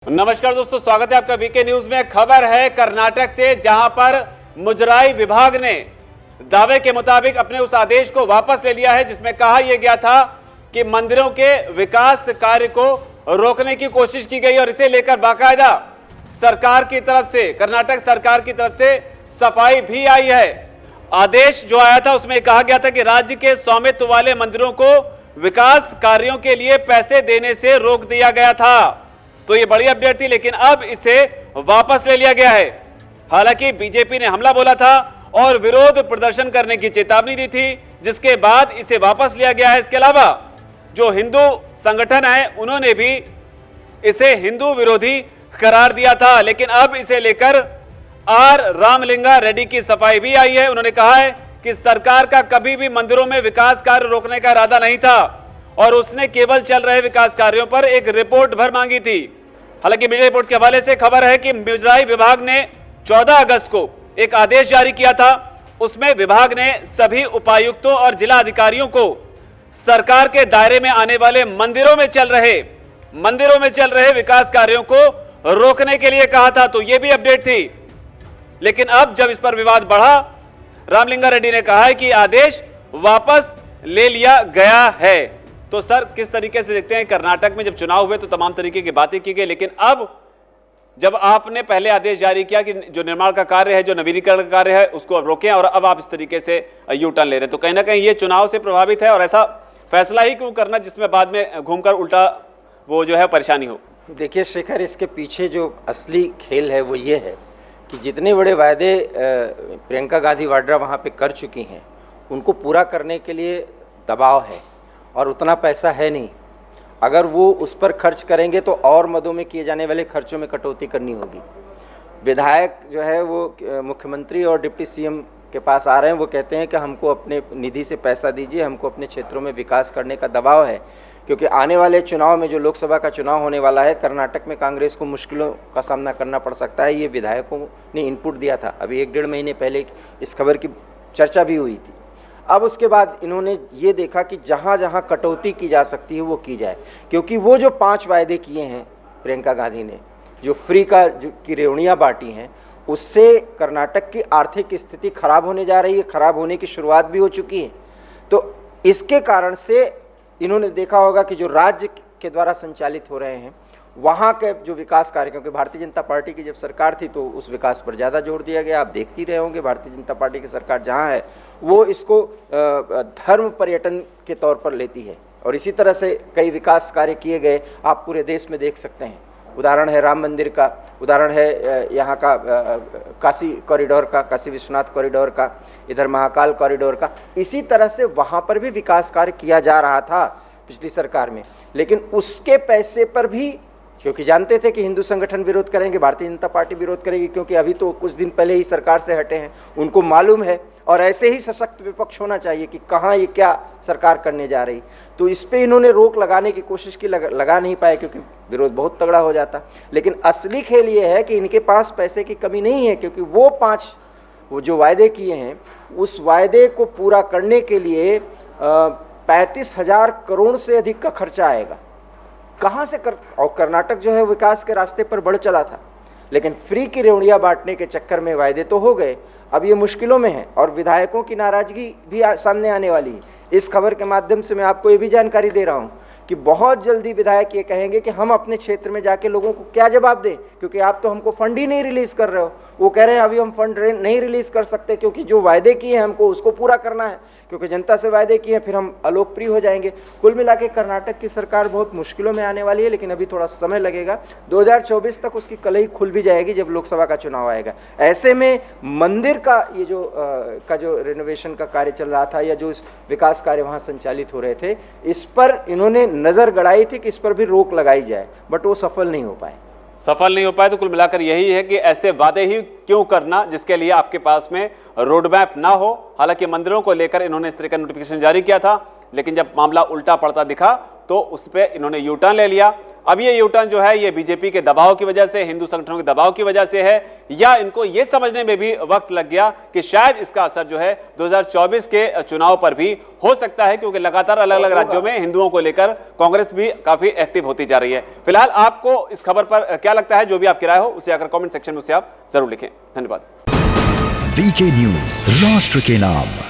नमस्कार दोस्तों, स्वागत है आपका वीके न्यूज में। खबर है कर्नाटक से, जहां पर मुजराई विभाग ने दावे के मुताबिक अपने उस आदेश को वापस ले लिया है जिसमें कहा यह गया था कि मंदिरों के विकास कार्य को रोकने की कोशिश की गई और इसे लेकर बाकायदा सरकार की तरफ से, कर्नाटक सरकार की तरफ से सफाई भी आई है। आदेश जो आया था उसमें कहा गया था कि राज्य के स्वामित्व वाले मंदिरों को विकास कार्यों के लिए पैसे देने से रोक दिया गया था। तो ये बड़ी अपडेट थी, लेकिन अब इसे वापस ले लिया गया है। हालांकि बीजेपी ने हमला बोला था और विरोध प्रदर्शन करने की चेतावनी दी थी, जिसके बाद इसे वापस लिया गया है। इसके अलावा जो हिंदू संगठन है उन्होंने भी इसे हिंदू विरोधी करार दिया था, लेकिन अब इसे लेकर आर रामलिंगा रेड्डी की सफाई भी आई है। उन्होंने कहा है कि सरकार का कभी भी मंदिरों में विकास कार्य रोकने का इरादा नहीं था और उसने केवल चल रहे विकास कार्यों पर एक रिपोर्ट भर मांगी थी। हालांकि मीडिया रिपोर्ट्स के हवाले से खबर है कि मुजराई विभाग ने 14 अगस्त को एक आदेश जारी किया था। उसमें विभाग ने सभी उपायुक्तों और जिला अधिकारियों को सरकार के दायरे में आने वाले मंदिरों में चल रहे विकास कार्यों को रोकने के लिए कहा था। तो यह भी अपडेट थी, लेकिन अब जब इस पर विवाद बढ़ा, रामलिंगा रेड्डी ने कहा है कि आदेश वापस ले लिया गया है। तो सर, किस तरीके से देखते हैं, कर्नाटक में जब चुनाव हुए तो तमाम तरीके की बातें की गई, लेकिन अब जब आपने पहले आदेश जारी किया कि जो निर्माण का कार्य है, जो नवीनीकरण का कार्य है, उसको अब रोकें, और अब आप इस तरीके से यू टर्न ले रहे हैं, तो कहीं ना कहीं ये चुनाव से प्रभावित है। और ऐसा फैसला ही क्यों करना जिसमें बाद में घूमकर उल्टा वो जो है परेशानी हो? देखिए शेखर, इसके पीछे जो असली खेल है वो ये है कि जितने बड़े वायदे प्रियंका गांधी वाड्रा वहाँ पे कर चुकी हैं, उनको पूरा करने के लिए दबाव है और उतना पैसा है नहीं। अगर वो उस पर खर्च करेंगे तो और मदों में किए जाने वाले खर्चों में कटौती करनी होगी। विधायक जो है वो मुख्यमंत्री और डिप्टी सीएम के पास आ रहे हैं, वो कहते हैं कि हमको अपने निधि से पैसा दीजिए, हमको अपने क्षेत्रों में विकास करने का दबाव है। क्योंकि आने वाले चुनाव में, जो लोकसभा का चुनाव होने वाला है, कर्नाटक में कांग्रेस को मुश्किलों का सामना करना पड़ सकता है। ये विधायकों ने इनपुट दिया था, अभी 1-1.5 महीने पहले इस खबर की चर्चा भी हुई थी। अब उसके बाद इन्होंने ये देखा कि जहाँ जहाँ कटौती की जा सकती है वो की जाए, क्योंकि वो जो 5 वायदे किए हैं प्रियंका गांधी ने, जो फ्री का की रेवड़ियाँ बांटी हैं, उससे कर्नाटक की आर्थिक स्थिति खराब होने जा रही है, खराब होने की शुरुआत भी हो चुकी है। तो इसके कारण से इन्होंने देखा होगा कि जो राज्य के द्वारा संचालित हो रहे हैं वहाँ के जो विकास कार्य, क्योंकि भारतीय जनता पार्टी की जब सरकार थी तो उस विकास पर ज़्यादा जोर दिया गया। आप देख ही रहे होंगे, भारतीय जनता पार्टी की सरकार जहाँ है वो इसको धर्म पर्यटन के तौर पर लेती है, और इसी तरह से कई विकास कार्य किए गए, आप पूरे देश में देख सकते हैं। उदाहरण है राम मंदिर का, उदाहरण है यहाँ का काशी कॉरिडोर का, काशी विश्वनाथ कॉरिडोर का, इधर महाकाल कॉरिडोर का। इसी तरह से वहाँ पर भी विकास कार्य किया जा रहा था पिछली सरकार में, लेकिन उसके पैसे पर भी, क्योंकि जानते थे कि हिंदू संगठन विरोध करेंगे, भारतीय जनता पार्टी विरोध करेगी, क्योंकि अभी तो कुछ दिन पहले ही सरकार से हटे हैं, उनको मालूम है। और ऐसे ही सशक्त विपक्ष होना चाहिए कि कहाँ ये क्या सरकार करने जा रही। तो इस पे इन्होंने रोक लगाने की कोशिश की, लगा नहीं पाए क्योंकि विरोध बहुत तगड़ा हो जाता। लेकिन असली खेल ये है कि इनके पास पैसे की कमी नहीं है, क्योंकि वो जो वायदे किए हैं, उस वायदे को पूरा करने के लिए 35,000 करोड़ से अधिक का खर्चा आएगा। कहाँ से और कर्नाटक जो है विकास के रास्ते पर बढ़ चला था, लेकिन फ्री की रेवड़ियाँ बांटने के चक्कर में वायदे तो हो गए, अब ये मुश्किलों में है और विधायकों की नाराजगी भी सामने आने वाली है। इस खबर के माध्यम से मैं आपको ये भी जानकारी दे रहा हूँ कि बहुत जल्दी विधायक ये कहेंगे कि हम अपने क्षेत्र में जाके लोगों को क्या जवाब दें, क्योंकि आप तो हमको फंड ही नहीं रिलीज़ कर रहे हो। वो कह रहे हैं अभी हम फंड नहीं रिलीज़ कर सकते, क्योंकि जो वायदे किए हैं हमको उसको पूरा करना है, क्योंकि जनता से वायदे किए हैं, फिर हम अलोकप्रिय हो जाएंगे। कुल मिला के कर्नाटक की सरकार बहुत मुश्किलों में आने वाली है, लेकिन अभी थोड़ा समय लगेगा। 2024 तक उसकी कलई खुल भी जाएगी जब लोकसभा का चुनाव आएगा। ऐसे में मंदिर का ये जो रेनोवेशन का कार्य चल रहा था, या जो विकास कार्य वहाँ संचालित हो रहे थे, इस पर इन्होंने नज़र गड़ाई थी कि इस पर भी रोक लगाई जाए, बट वो सफल नहीं हो पाए। तो कुल मिलाकर यही है कि ऐसे वादे ही क्यों करना जिसके लिए आपके पास में रोड मैप ना हो। हालांकि मंदिरों को लेकर इन्होंने इस तरह का नोटिफिकेशन जारी किया था, लेकिन जब मामला उल्टा पड़ता दिखा तो उस पर इन्होंने यू टर्न ले लिया। अब ये यूटर्न जो है ये बीजेपी के दबाव की वजह से, हिंदू संगठनों के दबाव की वजह से है, या इनको ये समझने में भी वक्त लग गया कि शायद इसका असर जो है 2024 के चुनाव पर भी हो सकता है, क्योंकि लगातार अलग अलग राज्यों में हिंदुओं को लेकर कांग्रेस भी काफी एक्टिव होती जा रही है। फिलहाल आपको इस खबर पर क्या लगता है, जो भी आपकी राय हो उसे आकर कमेंट सेक्शन में उसे आप जरूर लिखें। धन्यवाद। वीके न्यूज, राष्ट्र के नाम।